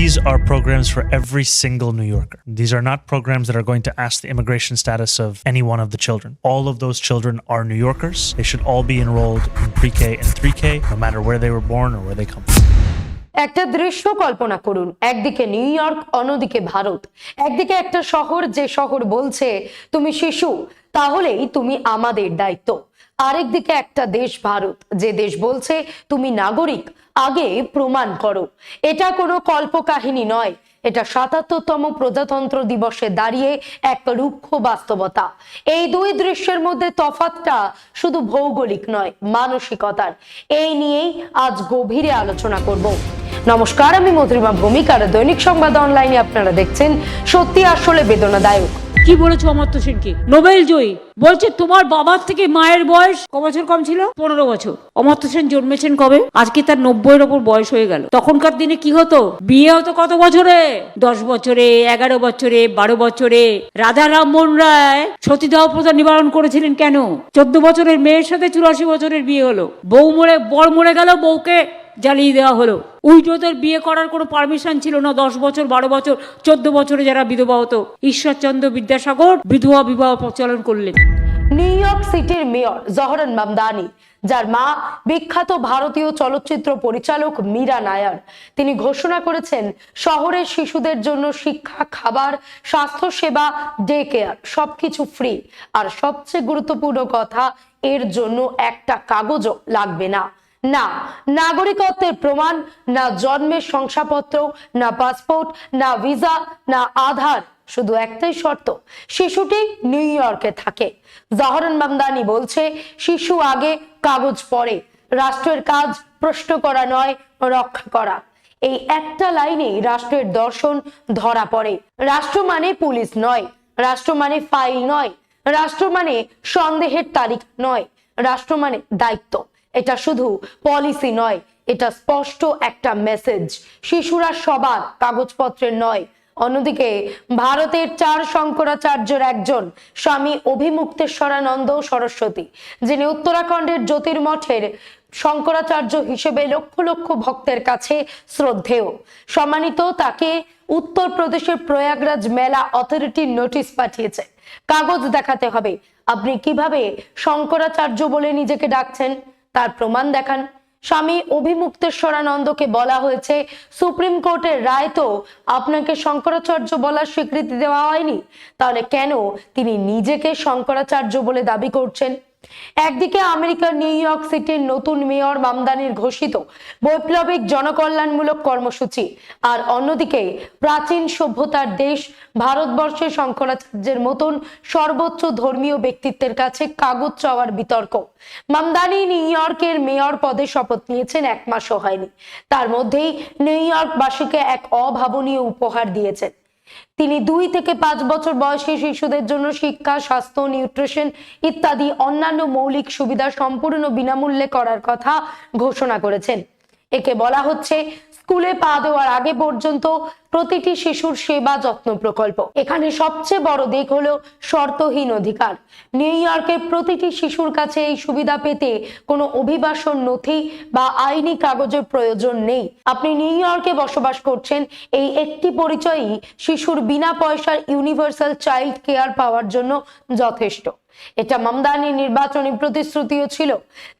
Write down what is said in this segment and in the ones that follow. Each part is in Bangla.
These are programs for every single New Yorker. These are not programs that are going to ask the immigration status of any one of the children. All of those children are New Yorkers. They should all be enrolled in pre-K and 3K, no matter where they were born or where they come from. একটা দৃশ্য কল্পনা করুন, একদিকে নিউ ইয়র্ক, অন্যদিকে ভারত। একদিকে একটা শহর, যে শহর বলছে তুমি শিশু, তাহলেই তুমি আমাদের দায়িত্ব। আরেকদিকে একটা দেশ ভারত, যে দেশ বলছে তুমি নাগরিক, আগে প্রমাণ করো। এটা কোনো কল্পকাহিনী নয়, এটা ৭৭তম প্রজাতন্ত্র দিবসে দাঁড়িয়ে এক রুক্ষ বাস্তবতা। এই দুই দৃশ্যের মধ্যে তফাৎটা শুধু ভৌগোলিক নয়, মানসিকতার। এই নিয়েই আজ গভীরে আলোচনা করব। নমস্কার, আমি মধুরিমা ভৌমিক, আর দৈনিক সংবাদ অনলাইনে আপনারা দেখছেন সত্যি আসলে বেদনাদায়ক। কি বলেছো অমর্ত্য সেনকে? নোবেল জয়ী বলছে তোমার বাবার থেকে মায়ের বয়স ক বছর কম ছিল? 15 বছর। অমর্ত্য সেন জন্মেছেন কবে? আজকে তার 90-এর ওপর বয়স হয়ে গেল। তখনকার দিনে কি হতো? বিয়ে হতো কত বছরে? 10 বছরে, 11 বছরে, 12 বছরে। রাজা রামমোহন রায় সতীদাহ প্রথা নিবারণ করেছিলেন কেন? 14 বছরের মেয়ের সাথে 84 বছরের বিয়ে হলো। বউ মরে, বর মরে গেল, বউকে জ্বালিয়ে দেওয়া হলো। উইডোদের বিয়ে করার কোনো পারমিশন ছিল না। 10 বছর, 12 বছর, 14 বছরে যারা বিধবা হতো। ঈশ্বরচন্দ্র বিদ্যাসাগর বিধবা বিবাহ প্রচলন করলেন। নিউ ইয়র্ক সিটির মেয়র জহরান মামদানি, যার মা বিখ্যাত ভারতীয় চলচ্চিত্র পরিচালক মীরা নায়ার, তিনি ঘোষণা করেছেন শহরের শিশুদের জন্য শিক্ষা, খাবার, স্বাস্থ্য সেবা, ডে কেয়ার সবকিছু ফ্রি। আর সবচেয়ে গুরুত্বপূর্ণ কথা, এর জন্য একটা কাগজও লাগবে না। না নাগরিকত্বের প্রমাণ, না জন্মের শংসাপত্র, না পাসপোর্ট, না ভিসা, না আধার। শুধু একটাই শর্ত, শিশুটি নিউ ইয়র্কে থাকে। জহরান মামদানি বলছে, শিশু আগে, কাগজ পরে। রাষ্ট্রের কাজ প্রশ্ন করা নয়, রক্ষা করা। এই একটা লাইনেই রাষ্ট্রের দর্শন ধরা পড়ে। রাষ্ট্র মানে পুলিশ নয়, রাষ্ট্র মানে ফাইল নয়, রাষ্ট্র মানে সন্দেহের তারিখ নয়, রাষ্ট্র মানে দায়িত্ব। এটা শুধু পলিসি নয়, এটা স্পষ্ট একটা মেসেজ। শিশুরা সবার, কাগজপত্রের নয়। অন্যদিকে ভারতের 4 শঙ্করাচার্যের একজন, স্বামী অভিমুক্তেশ্বরানন্দ সরস্বতী, যিনি উত্তরাখণ্ডের জ্যোতির্মঠের শঙ্করাচার্য হিসেবে লক্ষ লক্ষ ভক্তের কাছে শ্রদ্ধেয়, সম্মানিত, তাকে উত্তরপ্রদেশের প্রয়াগরাজ মেলা অথরিটি নোটিশ পাঠিয়েছে। কাগজ দেখাতে হবে। আপনি কিভাবে শঙ্করাচার্য বলে নিজেকে ডাকছেন তার প্রমাণ দেখান। স্বামী অভিমুক্তেশ্বরানন্দকে বলা হয়েছে, সুপ্রিম কোর্টের রায় তো আপনাকে শঙ্করাচার্য বলার স্বীকৃতি দেওয়া হয়নি, তাহলে কেন তিনি নিজেকে শঙ্করাচার্য বলে দাবি করছেন? একদিকে আমেরিকার নিউ ইয়র্ক সিটির নতুন মেয়র মামদানির ঘোষিত বৈপ্লবিক জনকল্যাণমূলক কর্মসূচি, আর অন্যদিকে প্রাচীন সভ্যতার দেশ ভারতবর্ষে শঙ্করাচার্যের মতন সর্বোচ্চ ধর্মীয় ব্যক্তিত্বের কাছে কাগজ চাওয়ার বিতর্ক। মামদানি নিউ ইয়র্কের মেয়র পদে শপথ নিয়েছেন 1 মাসও হয়নি। তার মধ্যেই নিউ ইয়র্কবাসীকে এক অভাবনীয় উপহার দিয়েছেন। তিনি 2 থেকে 5 বছর বয়সী শিশুদের জন্য শিক্ষা, স্বাস্থ্য, নিউট্রিশন ইত্যাদি অন্যান্য মৌলিক সুবিধা সম্পূর্ণ বিনামূল্যে করার কথা ঘোষণা করেছেন। একে বলা হচ্ছে স্কুলে পা দেওয়ার আগে পর্যন্ত প্রতিটি শিশুর সেবা যত্ন প্রকল্প। এখানে সবচেয়ে বড় দিক হলো শর্তহীন অধিকার। নিউ ইয়র্কের প্রতিটি শিশুর কাছে এই সুবিধা পেতে কোনো অভিবাসন নথি বা আইনি কাগজের প্রয়োজন নেই। আপনি নিউ ইয়র্কে বসবাস করছেন, এই একটি পরিচয়ই শিশুর বিনা পয়সার ইউনিভার্সাল চাইল্ড কেয়ার পাওয়ার জন্য যথেষ্ট। এটা মামদানির নির্বাচনী প্রতিশ্রুতিও ছিল।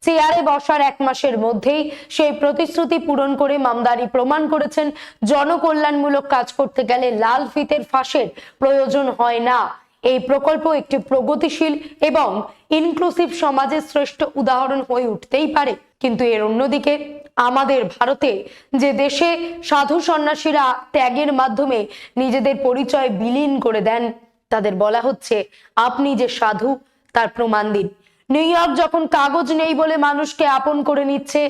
চেয়ারে বসার 1 মাসের মধ্যেই সেই প্রতিশ্রুতি পূরণ করে মামদানি প্রমাণ করেছেন, জনকল্যাণমূলক কাজ করতে গেলে লাল ফিতের ফাঁসের প্রয়োজন হয় না। এই প্রকল্প একটি প্রগতিশীল এবং ইনক্লুসিভ সমাজের শ্রেষ্ঠ উদাহরণ হয়ে উঠতেই পারে। কিন্তু এর অন্যদিকে আমাদের ভারতে, যে দেশে সাধু সন্ন্যাসীরা ত্যাগের মাধ্যমে নিজেদের পরিচয় বিলীন করে দেন, তাদের বলা হচ্ছে, আপনি যে সাধু তার প্রমাণ দিন। নিউ ইয়র্ক যখন কাগজ নেই বলে মানুষকে আপন করে নিচ্ছে,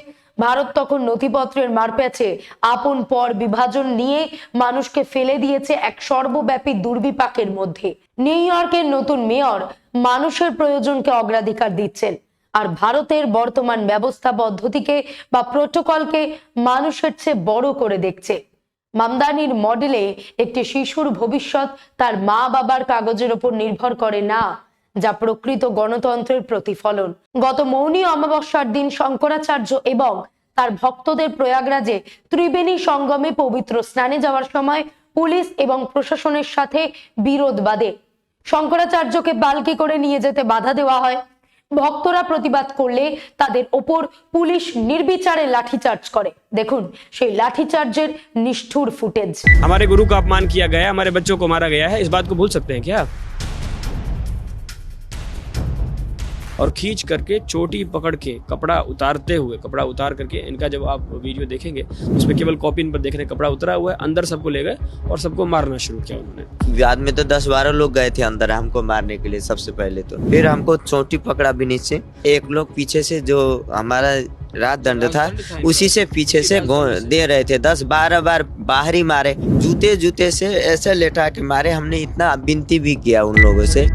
ভারত তখন নথিপত্রের মারপ্যাচে আপন পর বিভাজন নিয়ে মানুষকে ফেলে দিয়েছে এক সর্বব্যাপী দুর্বিপাকের মধ্যে। নিউ ইয়র্কের নতুন মেয়র মানুষের প্রয়োজনকে অগ্রাধিকার দিচ্ছেন, আর ভারতের বর্তমান ব্যবস্থা পদ্ধতিকে বা প্রোটোকলকে মানুষের চেয়ে বড় করে দেখছে। মামদানির মডেলে একটি শিশুর ভবিষ্যৎ তার মা বাবার কাগজের উপর নির্ভর করে না, যা প্রকৃত গণতন্ত্রের প্রতিফলন। গত মৌনী অমাবস্যার দিন শঙ্করাচার্য এবং তার ভক্তদের প্রয়াগরাজে ত্রিবেণী সঙ্গমে পবিত্র স্নানে যাওয়ার সময় পুলিশ এবং প্রশাসনের সাথে বিরোধ বাধে। শঙ্করাচার্যকে পালকি করে নিয়ে যেতে বাধা দেওয়া হয়। ভক্তরা প্রতিবাদ করলে তাদের ওপর পুলিশ নির্বিচারে লাঠিচার্জ করে। দেখুন সেই লাঠিচার্জের নিষ্ঠুর ফুটেজ। हमारे गुरु का अपमान किया गया, हमारे बच्चों को मारा गया है, इस बात को भूल सकते हैं क्या? और खींच करके चोटी पकड़ के कपड़ा उतार करके इनका जब आप वीडियो देखेंगे उसमें केवल कॉपी इन पर देख रहे हैं, कपड़ा उतरा हुआ है, अंदर सबको ले गए और सबको मारना शुरू किया उन्होंने। बाद में तो 10-12 लोग गए थे अंदर हमको मारने के लिए सबसे पहले तो, फिर हमको चोटी पकड़ा भी नीचे, एक लोग पीछे से जो हमारा रात दंड था उसी से पीछे से दे रहे थे, 10-12 बार बाहर ही मारे, जूते से ऐसे लेटा के मारे। हमने इतना विनती भी किया उन लोगों से।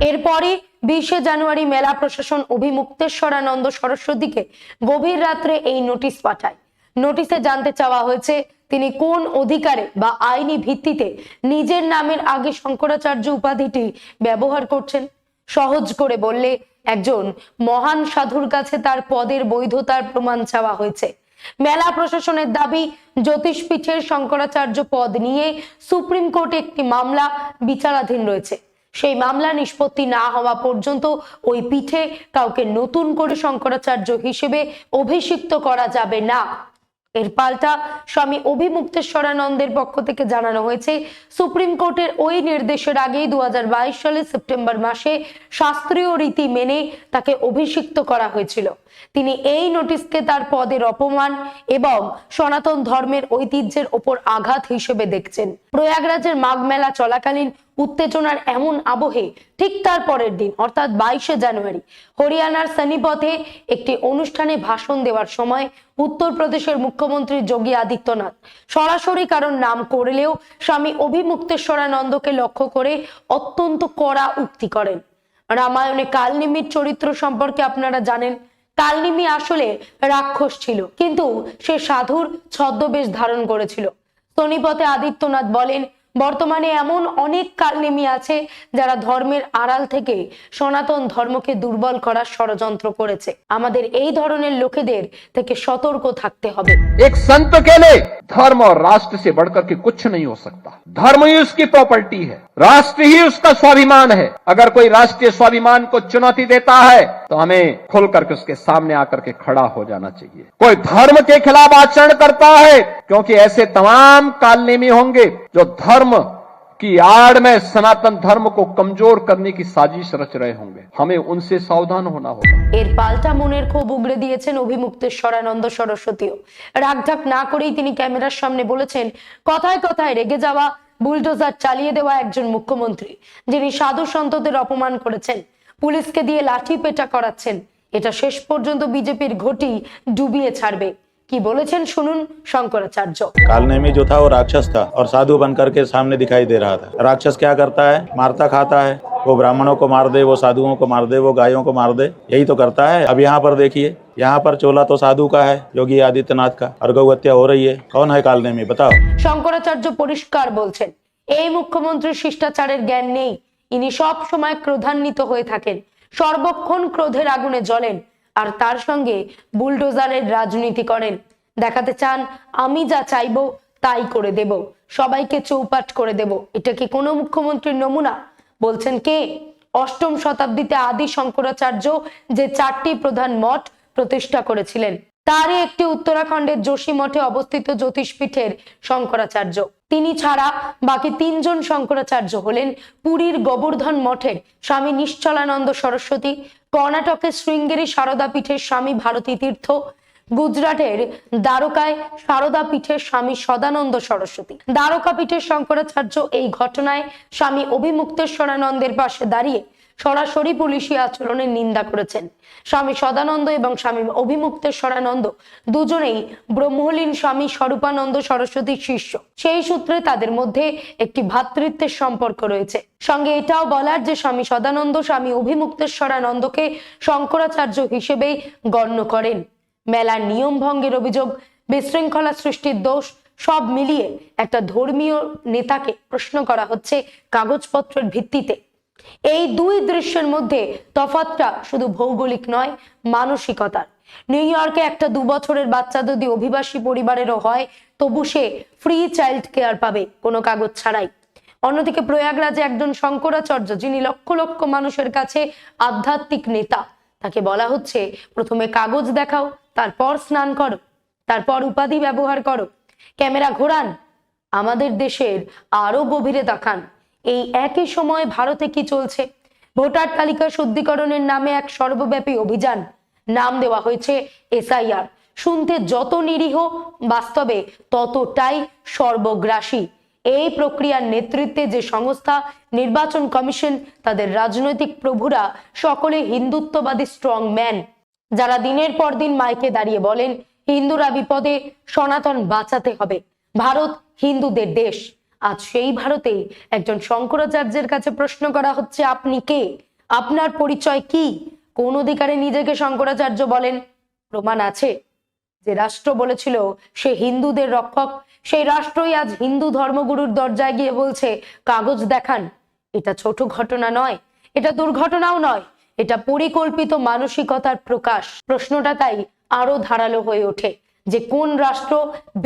এরপরে 20 জানুয়ারি মেলা প্রশাসন অভিমুক্তেশ্বরানন্দ সরস্বতীকে গভীর রাত্রে এই নোটিশ পাঠায়। নোটিশে জানতে চাওয়া হয়েছে তিনি কোন অধিকারে বা আইনি ভিত্তিতে নিজের নামের আগে শঙ্করাচার্য উপাধিটি ব্যবহার করছেন। সহজ করে বললে একজন মহান সাধুর কাছে তার পদের বৈধতার প্রমাণ চাওয়া হয়েছে। মেলা প্রশাসনের দাবি জ্যোতিষপীঠের শঙ্করাচার্য পদ নিয়ে সুপ্রিম কোর্টে একটি মামলা বিচারাধীন রয়েছে। সেই মামলা নিষ্পত্তি না হওয়া পর্যন্ত ওই পীঠে কাউকে নতুন করে শঙ্করাচার্য হিসেবে অভিষিক্ত করা যাবে না। এর পাল্টা স্বামী অভিমুক্তেশ্বরানন্দের পক্ষ থেকে জানানো হয়েছে সুপ্রিম কোর্টের ওই নির্দেশের আগেই 2022 সালের সেপ্টেম্বর মাসে শাস্ত্রীয় রীতি মেনে তাকে অভিষিক্ত করা হয়েছিল। তিনি এই নোটিশকে তার পদের অপমান এবং সনাতন ধর্মের ঐতিহ্যের ওপর আঘাত হিসেবে দেখছেন। প্রয়াগরাজের মাঘ মেলা চলাকালীন উত্তেজনার এমন আবহে ঠিক তার পরের দিন অর্থাৎ 22 জানুয়ারি হরিয়ানার সনিপথে একটি অনুষ্ঠানে ভাষণ দেওয়ার সময় উত্তরপ্রদেশের মুখ্যমন্ত্রী যোগী আদিত্যনাথ সরাসরি কারণ নাম করলেও স্বামী অভিমুক্তেশ্বরানন্দকে লক্ষ্য করে অত্যন্ত কড়া উক্তি করেন। রামায়ণে কালনিমির চরিত্র সম্পর্কে আপনারা জানেন। কালনিমি আসলে রাক্ষস ছিল, কিন্তু সে সাধুর ছদ্মবেশ ধারণ করেছিল। সনিপথে আদিত্যনাথ বলেন, বর্তমানে এমন অনেক কালনেমি আছে যারা ধর্মের আড়াল থেকে সনাতন ধর্মকে দুর্বল করার ষড়যন্ত্র করেছে। আমাদের এই ধরনের লোকেদের থেকে সতর্ক থাকতে হবে। एक संत के लिए धर्म और राष्ट्र से बढ़कर के कुछ नहीं हो सकता। धर्म ही उसकी प्रॉपर्टी है, राष्ट्र ही उसका स्वाभिमान है। अगर कोई राष्ट्रीय स्वाभिमान को चुनौती देता है तो हमें खुल करके उसके सामने आकर के खड़ा हो जाना चाहिए। कोई धर्म के खिलाफ आचरण करता है, क्योंकि ऐसे तमाम कालनेमी होंगे जो धर्म की आड़ में सनातन धर्म को कमजोर करने की साजिश रच रहे होंगे। हमें उनसे सावधान होना होगा। এর পাল্টা মনের ক্ষোভ উগড়ে দিয়েছেন অভিমুক্তেশ্বরানন্দ সরস্বতীও। রাগঢাক না করেই তিনি ক্যামেরার সামনে বলেছেন, কথায় কথায় রেগে যাওয়া, বুলডোজার চালিয়ে দেওয়া একজন মুখ্যমন্ত্রী যিনি সাধু সন্তদের অপমান করেছেন, পুলিশকে দিয়ে লাঠি পেটা করাচ্ছেন, এটা শেষ পর্যন্ত বিজেপির ঘটি ডুবিয়ে ছাড়বে। কি বলেছেন শুনুন শঙ্করাচার্য। कालनेमी जो था वो राक्षस था और साधु बनकर के सामने दिखाई दे रहा था। राक्षस क्या करता है? मारता खाता है। वो ब्राह्मणों को मार दे, वो साधुओं को मार दे, वो गायों को मार दे, यही तो करता है। अब यहाँ पर देखिए, यहाँ पर चोला तो साधु का है, योगी आदित्यनाथ का, और गौ हत्या हो रही है। कौन है कालनेमी बताओ। শঙ্করাচার্য পরিষ্কার বলছেন, এই মুখ্যমন্ত্রীর শিষ্টাচারের জ্ঞান নেই। ইনি সব সময় ক্রোধান্বিত হয়ে থাকেন, সর্বক্ষণ ক্রোধের আগুনে জ্বলেন, আর তার সঙ্গে বুলডোজারের রাজনীতি করেন। দেখাতে চান আমি যা চাইবো তাই করে দেব, সবাইকে চৌপাট করে দেব। এটা কি কোনো মুখ্যমন্ত্রীর নমুনা? বলছেন কে? অষ্টম শতাব্দীতে আদি শঙ্করাচার্য যে 4টি প্রধান মঠ প্রতিষ্ঠা করেছিলেন, তারই একটি উত্তরাখণ্ডের যোশী মঠে অবস্থিত জ্যোতিষপীঠের শঙ্করাচার্য। তিনি ছাড়া বাকি 3 জন শঙ্করাচার্য হলেন পুরীর গোবর্ধন মঠের স্বামী নিশ্চলানন্দ সরস্বতী, কর্ণাটকের শৃঙ্গেরি সারদা পীঠের স্বামী ভারতী তীর্থ, গুজরাটের দ্বারকায় সারদা পীঠের স্বামী সদানন্দ সরস্বতী। দ্বারকা পীঠের শঙ্করাচার্য এই ঘটনায় স্বামী অভিমুক্তেশ্বরানন্দের পাশে দাঁড়িয়ে সরাসরি পুলিশি আচরণের নিন্দা করেছেন। স্বামী সদানন্দ এবং স্বামী অভিমুক্তেশ্বরানন্দ দুজনেই ব্রহ্মলীন স্বামী স্বরূপানন্দ সরস্বতীর শিষ্য। সেই সূত্রে তাদের মধ্যে একটি ভ্রাতৃত্বের সম্পর্ক রয়েছে। সঙ্গে এটাও বলার যে স্বামী সদানন্দ স্বামী অভিমুক্তেশ্বরানন্দকে শঙ্করাচার্য হিসেবেই গণ্য করেন। মেলার নিয়ম ভঙ্গের অভিযোগ, বিশৃঙ্খলা সৃষ্টির দোষ, সব মিলিয়ে একটা ধর্মীয় নেতাকে প্রশ্ন করা হচ্ছে কাগজপত্রের ভিত্তিতে। এই দুই দৃশ্যের মধ্যে তফাৎটা শুধু ভৌগোলিক নয়, মানসিকতার। নিউ ইয়র্কে একটা 2 বছরের বাচ্চা যদি অভিবাসী পরিবারেরও হয় তবু সে ফ্রি চাইল্ড কেয়ার পাবে কোনো কাগজ ছাড়াই। অন্যদিকে প্রয়াগরাজে একজন শঙ্করাচার্য, যিনি লক্ষ লক্ষ মানুষের কাছে আধ্যাত্মিক নেতা, তাকে বলা হচ্ছে প্রথমে কাগজ দেখাও, তারপর স্নান করো, তারপর উপাধি ব্যবহার করো। ক্যামেরা ঘোরান, আমাদের দেশের আরো গভীরে তাকান। এই একই সময় ভারতে কি চলছে? ভোটার তালিকা শুদ্ধিকরণের নামে এক সর্বব্যাপী অভিযান, নাম দেওয়া হয়েছে SIR। শুনতে যত নিরীহ, বাস্তবে ততটাই সর্বগ্রাসী। এই প্রক্রিয়ার নেতৃত্বে যে সংস্থা, নির্বাচন কমিশন, তাদের রাজনৈতিক প্রভুরা সকলে হিন্দুত্ববাদী স্ট্রং ম্যান, যারা দিনের পর দিন মাইকে দাঁড়িয়ে বলেন হিন্দুরা বিপদে, সনাতন বাঁচাতে হবে, ভারত হিন্দুদের দেশ। আজ সেই ভারতেই একজন শঙ্করাচার্যের কাছে প্রশ্ন করা হচ্ছে, আপনি কে? আপনার পরিচয় কি? কোন অধিকারে নিজেকে শঙ্করাচার্য বলেন? প্রমাণ আছে। যে রাষ্ট্র বলেছিল সে হিন্দুদের রক্ষক, সেই রাষ্ট্রই আজ হিন্দু ধর্মগুরুর দরজায় গিয়ে বলছে কাগজ দেখান। এটা ছোট ঘটনা নয়, এটা দুর্ঘটনাও নয়, এটা পরিকল্পিত মানসিকতার প্রকাশ। প্রশ্নটা তাই আরো ধারালো হয়ে ওঠে যে কোন রাষ্ট্র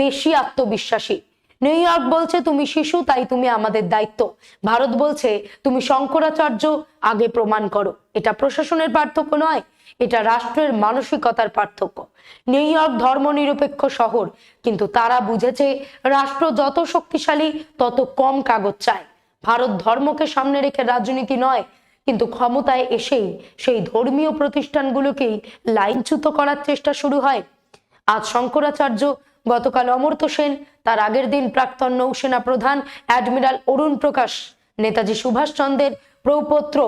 বেশি আত্মবিশ্বাসী? নিউ ইয়র্ক বলছে তুমি শিশু, তাই তুমি আমাদের দায়িত্ব। ভারত বলছে তুমি শঙ্করাচার্য, আগে প্রমাণ করো। এটা প্রশাসনের পার্থক্য নয়, এটা রাষ্ট্রের মানসিকতার পার্থক্য। নিউ ইয়র্ক ধর্মনিরপেক্ষ শহর, কিন্তু তারা বুঝেছে রাষ্ট্র যত শক্তিশালী তত কম কাগজ চায়। ভারত ধর্মকে সামনে রেখে রাজনীতি নয়, কিন্তু ক্ষমতায় এসেই সেই ধর্মীয় প্রতিষ্ঠানগুলোকেই লাইনচ্যুত করার চেষ্টা শুরু হয়। আজ শঙ্করাচার্য, গতকাল অমর্ত্য সেন, তার আগের দিন প্রাক্তন নৌসেনা প্রধান অ্যাডমিরাল অরুণ প্রকাশ, নেতাজি সুভাষচন্দ্রের প্রপৌত্র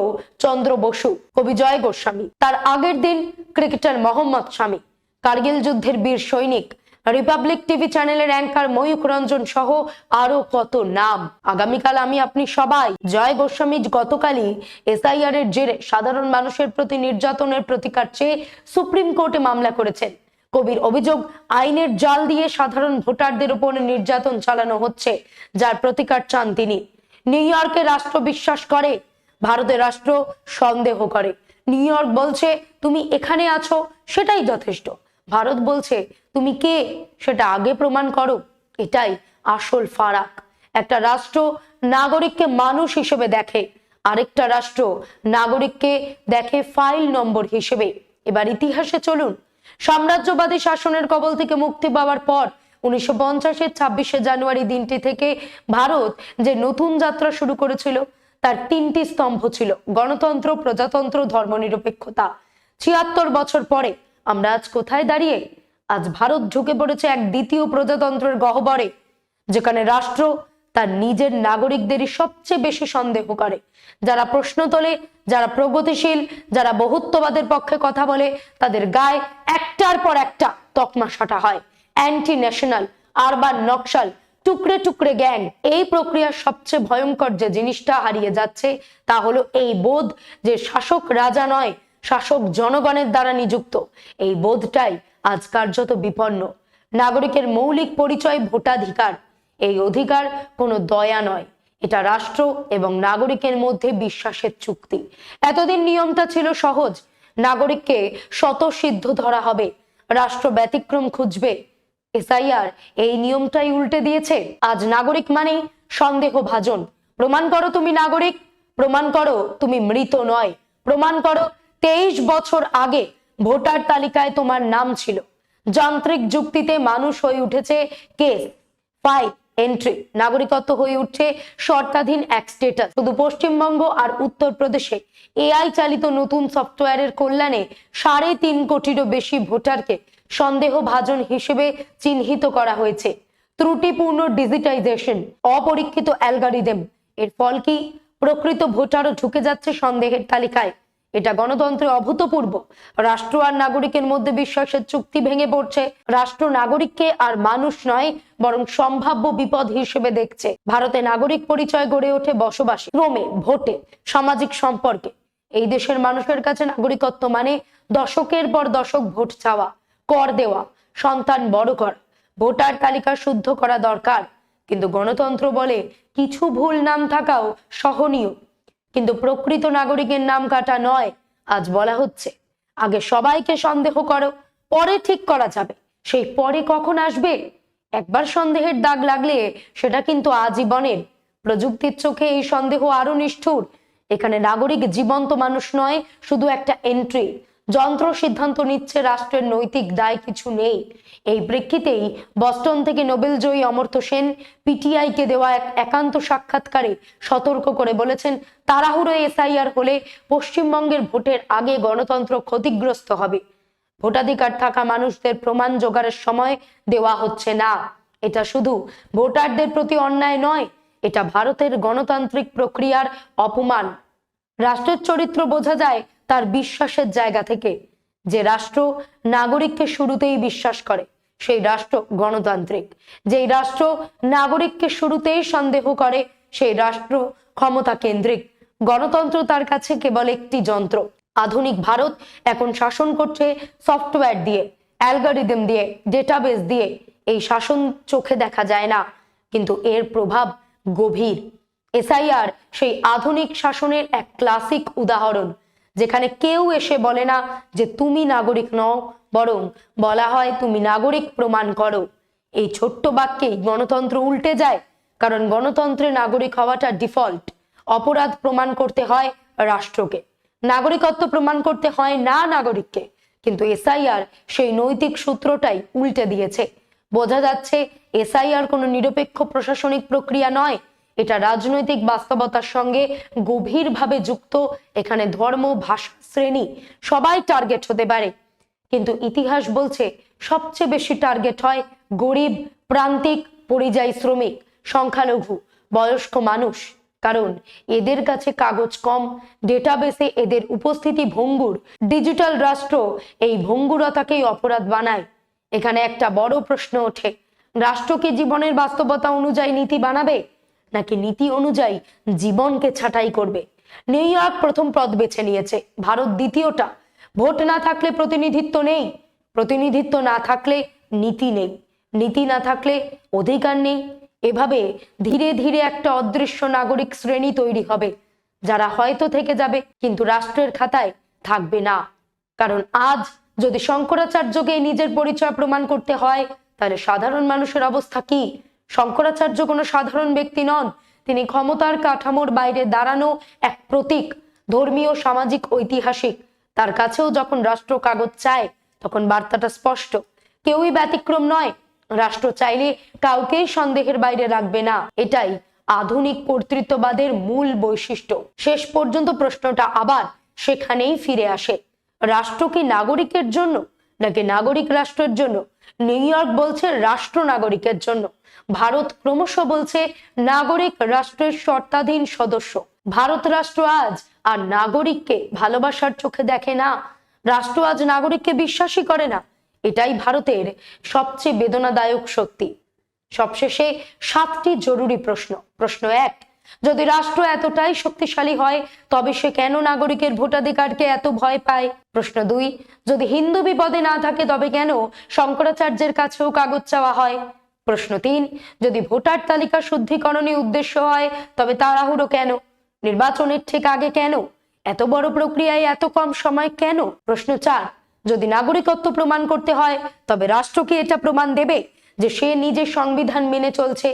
চন্দ্র বসু, কবি জয় গোস্বামী, তার আগের দিন ক্রিকেটার মোহাম্মদ শামি, কার্গিল যুদ্ধের বীর সৈনিক, রিপাবলিক টিভি চ্যানেলের অ্যাঙ্কার ময়ূখ রঞ্জন সহ আরো কত নাম। আগামীকাল আমি আপনি সবাই জয় গোস্বামী গতকালই SIR এর জেরে সাধারণ মানুষের প্রতি নির্যাতনের প্রতিকার চেয়ে সুপ্রিম কোর্টে মামলা করেছেন। কবির অভিযোগ, আইনের জাল দিয়ে সাধারণ ভোটারদের উপর নির্যাতন চালানো হচ্ছে, যার প্রতিকার চান তিনি। নিউ ইয়র্কে রাষ্ট্র বিশ্বাস করে, ভারতের রাষ্ট্র সন্দেহ করে। নিউ ইয়র্ক বলছে তুমি এখানে আছো, সেটাই যথেষ্ট। ভারত বলছে তুমি কে, সেটা আগে প্রমাণ করো। এটাই আসল ফারাক। একটা রাষ্ট্র নাগরিককে মানুষ হিসেবে দেখে, আরেকটা রাষ্ট্র নাগরিককে দেখে ফাইল নম্বর হিসেবে। এবার ইতিহাসে চলুন। সাম্রাজ্যবাদী শাসনের কবল থেকে মুক্তি পাওয়ার পর 1950-এর 26শে জানুয়ারি দিনটি থেকে ভারত যে নতুন যাত্রা শুরু করেছিল, তার 3টি স্তম্ভ ছিল: গণতন্ত্র, প্রজাতন্ত্র, ধর্মনিরপেক্ষতা। 76 বছর পরে আমরা আজ কোথায় দাঁড়িয়ে? আজ ভারত ঢুকে পড়েছে এক দ্বিতীয় প্রজাতন্ত্রের গহ্বরে, যেখানে রাষ্ট্র তার নিজের নাগরিকদেরই সবচেয়ে বেশি সন্দেহ করে। যারা প্রশ্ন তোলে, যারা প্রগতিশীল, যারা বহুত্ববাদের পক্ষে কথা বলে, তাদের গায়ে একটার পর একটা তকমা সাটা হয়। Anti national, urban Naxal, tukde tukde gang. এই প্রক্রিয়ার সবচেয়ে ভয়ঙ্কর যে জিনিসটা হারিয়ে যাচ্ছে তা হলো এই বোধ যে শাসক রাজা নয়, শাসক জনগণের দ্বারা নিযুক্ত। এই বোধটাই আজ কার্যত বিপন্ন। নাগরিকের মৌলিক পরিচয় ভোটাধিকার। এই অধিকার কোনো দয়া নয়, এটা রাষ্ট্র এবং নাগরিকের মধ্যে বিশ্বাসের চুক্তি। এতদিন নিয়মটা ছিল সহজ, নাগরিককে স্বতঃসিদ্ধ ধরা হবে, রাষ্ট্র ব্যতিক্রম খুঁজবে। SIR এই নিয়মটাই উল্টে দিয়েছে। আজ নাগরিক মানে সন্দেহভাজন। প্রমাণ করো তুমি নাগরিক, প্রমাণ করো তুমি মৃত নয়, প্রমাণ করো 23 বছর আগে ভোটার তালিকায় তোমার নাম ছিল। যান্ত্রিক যুক্তিতে মানুষ হয়ে উঠেছে কেস, ফাইল, এন্ট্রি। নাগরিকত্ব হয়ে উঠছে শর্তাধীন এক স্ট্যাটাস। শুধু পশ্চিমবঙ্গ আর উত্তরপ্রদেশে AI চালিত নতুন সফটওয়্যারের কল্যাণে 3.5 কোটিরও বেশি ভোটারকে সন্দেহভাজন হিসেবে চিহ্নিত করা হয়েছে। ত্রুটিপূর্ণ ডিজিটাইজেশন, অপরীক্ষিত অ্যালগরিদম। এর ফল কি? প্রকৃত ভোটারও ঢুকে যাচ্ছে সন্দেহের তালিকায়। এটা গণতন্ত্রে অভূতপূর্ব। রাষ্ট্র আর নাগরিকের মধ্যে বিশ্বাসের চুক্তি ভেঙে পড়ছে। রাষ্ট্র নাগরিককে আর মানুষ নয়, বরং সম্ভাব্য বিপদ হিসেবে দেখছে। ভারতে নাগরিক পরিচয় গড়ে ওঠে বসবাসে, ক্রমে, ভোটে, সামাজিক সম্পর্কে। এই দেশের মানুষের কাছে নাগরিকত্ব মানে দশকের পর দশক ভোট চাওয়া, কর দেওয়া, সন্তান বড় করা, ভোটার তালিকা শুদ্ধ করা দরকার। কিন্তু গণতন্ত্র বলে কিছু ভুল নাম থাকাও সহনীয়, কিন্তু প্রকৃত নাগরিকের নাম কাটা নয়। আজ বলা হচ্ছে আগে সবাইকে সন্দেহ করো, পরে ঠিক করা যাবে। সেই পরে কখন আসবে? একবার সন্দেহের দাগ লাগলে সেটা কিন্তু আজীবনের। প্রযুক্তির চোখে এই সন্দেহ আরো নিষ্ঠুর। এখানে নাগরিক জীবন্ত মানুষ নয়, শুধু একটা এন্ট্রি। যন্ত্র সিদ্ধান্ত নিচ্ছে, রাষ্ট্রের নৈতিক দায় কিছু নেই। এই প্রেক্ষিতেই বস্টন থেকে নোবেলজয়ী অমর্ত্য সেন পিটিআইকে দেওয়া এক একান্ত সাক্ষাৎকারে সতর্ক করে বলেছেন, তাড়াহুড়ো এসআইআর হলে পশ্চিমবঙ্গের ভোটের আগে গণতন্ত্র ক্ষতিগ্রস্ত হবে। ভোটাধিকার থাকা মানুষদের প্রমাণ জোগাড়ের সময় দেওয়া হচ্ছে না। এটা শুধু ভোটারদের প্রতি অন্যায় নয়, এটা ভারতের গণতান্ত্রিক প্রক্রিয়ার অপমান। রাষ্ট্রের চরিত্র বোঝা যায় তার বিশ্বাসের জায়গা থেকে। যে রাষ্ট্র নাগরিককে শুরুতেই বিশ্বাস করে সেই রাষ্ট্র গণতান্ত্রিক। যেই রাষ্ট্র নাগরিককে শুরুতেই সন্দেহ করে সেই রাষ্ট্র ক্ষমতা কেন্দ্রিক। গণতন্ত্র তার কাছে কেবল একটি যন্ত্র। আধুনিক ভারত এখন শাসন করছে সফটওয়্যার দিয়ে, অ্যালগরিদম দিয়ে, ডেটাবেস দিয়ে। এই শাসন চোখে দেখা যায় না, কিন্তু এর প্রভাব গভীর। এসআইআর সেই আধুনিক শাসনের এক ক্লাসিক উদাহরণ, যেখানে কেউ এসে বলে না যে তুমি নাগরিক নও, বরং বলা হয় তুমি নাগরিক প্রমাণ করো। এই ছোট্ট বাক্যেই গণতন্ত্র উল্টে যায়, কারণ গণতন্ত্রে নাগরিক হওয়াটা ডিফল্ট। অপরাধ প্রমাণ করতে হয় রাষ্ট্রকে, নাগরিকত্ব প্রমাণ করতে হয় না নাগরিককে। কিন্তু এসআইআর সেই নৈতিক সূত্রটাই উল্টে দিয়েছে। বোঝা যাচ্ছে এসআইআর কোনো নিরপেক্ষ প্রশাসনিক প্রক্রিয়া নয়, এটা রাজনৈতিক বাস্তবতার সঙ্গে গভীরভাবে যুক্ত। এখানে ধর্ম, ভাষা, শ্রেণী সবাই টার্গেট হতে পারে, কিন্তু ইতিহাস বলছে সবচেয়ে বেশি টার্গেট হয় গরিব, প্রান্তিক, পরিযায়ী শ্রমিক, সংখ্যালঘু, বয়স্ক মানুষ। কারণ এদের কাছে কাগজ কম, ডেটাবেসে এদের উপস্থিতি ভঙ্গুর। ডিজিটাল রাষ্ট্র এই ভঙ্গুরতাকেই অপরাধ বানায়। এখানে একটা বড় প্রশ্ন ওঠে, রাষ্ট্র কি জীবনের বাস্তবতা অনুযায়ী নীতি বানাবে, নাকি নীতি অনুযায়ী জীবনকে ছাঁটাই করবে? নিউ ইয়র্ক প্রথম পদ বেছে নিয়েছে, ভারত দ্বিতীয়টা। ভোট না থাকলে প্রতিনিধিত্ব নেই, প্রতিনিধিত্ব না থাকলে নীতি নেই, নীতি না থাকলে অধিকার নেই। এভাবে ধীরে ধীরে একটা অদৃশ্য নাগরিক শ্রেণী তৈরি হবে, যারা হয়তো থেকে যাবে কিন্তু রাষ্ট্রের খাতায় থাকবে না। কারণ আজ যদি শঙ্করাচার্যকে নিজের পরিচয় প্রমাণ করতে হয়, তাহলে সাধারণ মানুষের অবস্থা কি? শঙ্করাচার্য কোনো সাধারণ ব্যক্তি নন, তিনি ক্ষমতার কাঠামোর বাইরে দাঁড়ানো এক প্রতীক, ধর্মীয়, সামাজিক, ঐতিহাসিক। তার কাছেও যখন রাষ্ট্র কাগজ চায় তখন বার্তাটা স্পষ্ট, কেউই ব্যতিক্রম নয়। রাষ্ট্র চাইলে কাউকেই সন্দেহের বাইরে রাখবে না। এটাই আধুনিক কর্তৃত্ববাদের মূল বৈশিষ্ট্য। শেষ পর্যন্ত প্রশ্নটা আবার সেখানেই ফিরে আসে, রাষ্ট্র কি নাগরিকের জন্য নাকি নাগরিক রাষ্ট্রের জন্য? নিউ ইয়র্ক বলছে রাষ্ট্র নাগরিকের জন্য, ভারত ক্রমশ বলছে নাগরিক রাষ্ট্রের শর্তাধীন সদস্য। ভারত রাষ্ট্র আজ আর নাগরিককে ভালোবাসার চোখে দেখে না, রাষ্ট্র আজ নাগরিককে বিশ্বাসই করে না। এটাই ভারতের সবচেয়ে বেদনাদায়ক সত্যি। সবশেষে 7টি জরুরি প্রশ্ন। প্রশ্ন 1, যদি রাষ্ট্র এতটাই শক্তিশালী হয় তবে সে কেন নাগরিকের ভোটাধিকারকে এত ভয় পায়? প্রশ্ন 2, যদি হিন্দু বিপদে না থাকে তবে কেন শঙ্করাচার্যের কাছেও কাগজ চাওয়া হয়? প্রশ্ন 3, যদি ভোটার তালিকা শুদ্ধিকরণই উদ্দেশ্য হয় তবে তাড়াহুড়ো কেন? নির্বাচনের ঠিক আগে কেন? এত বড় প্রক্রিয়ায় এত কম সময় কেন? প্রশ্ন 4, যদি নাগরিকত্ব প্রমাণ করতে হয় তবে রাষ্ট্র কি এটা প্রমাণ দেবে যে সে নিজের সংবিধান মেনে চলছে?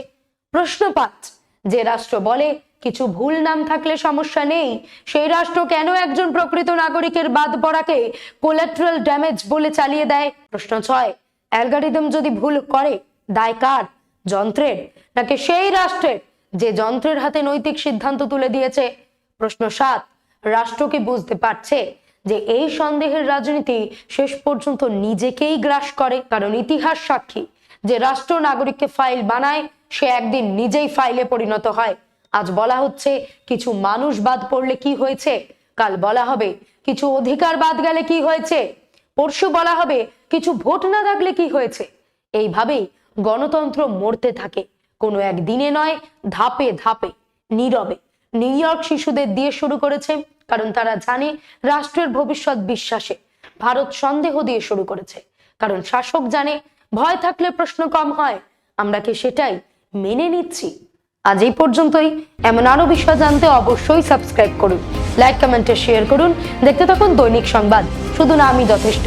প্রশ্ন 5, যে রাষ্ট্র বলে কিছু ভুল নাম থাকলে সমস্যা নেই, সেই রাষ্ট্র কেন একজন প্রকৃত নাগরিকের বাদ পড়াকে কোলাটেরাল ড্যামেজ বলে চালিয়ে দেয়? প্রশ্ন 6, অ্যালগরিদম যদি ভুল করে দায় কার? যন্ত্রের নাকি সেই রাষ্ট্রের যে যন্ত্রের হাতে নৈতিক সিদ্ধান্ত তুলে দিয়েছে? প্রশ্ন 7, রাষ্ট্র কি বুঝতে পারছে যে এই সন্দেহের রাজনীতি শেষ পর্যন্ত নিজেকেই গ্রাস করে? কারণ ইতিহাস সাক্ষী, যে রাষ্ট্র নাগরিককে ফাইল বানায় সে একদিন নিজেই ফাইলে পরিণত হয়। আজ বলা হচ্ছে কিছু মানুষ বাদ পড়লে কি হয়েছে, কাল বলা হবে কিছু অধিকার বাদ গেলে কি হয়েছে, পরশু বলা হবে কিছু ভোট না থাকলে কি হয়েছে। এইভাবেই গণতন্ত্র মরতে থাকে, কোনো একদিনে নয়, ধাপে ধাপে, নীরবে। নিউ ইয়র্ক শিশুদের দিয়ে শুরু করেছে, কারণ তারা জানে রাষ্ট্রের ভবিষ্যৎ বিশ্বাসে। ভারত সন্দেহ দিয়ে শুরু করেছে, কারণ শাসক জানে ভয় থাকলে প্রশ্ন কম হয়। আমরা কি সেটাই মেনে নিচ্ছি? আজ এই পর্যন্তই। এমন আরো বিষয় জানতে অবশ্যই সাবস্ক্রাইব করুন, লাইক, কমেন্টে শেয়ার করুন। দেখতে থাকুন দৈনিক সংবাদ, শুধু না আমি যথেষ্ট।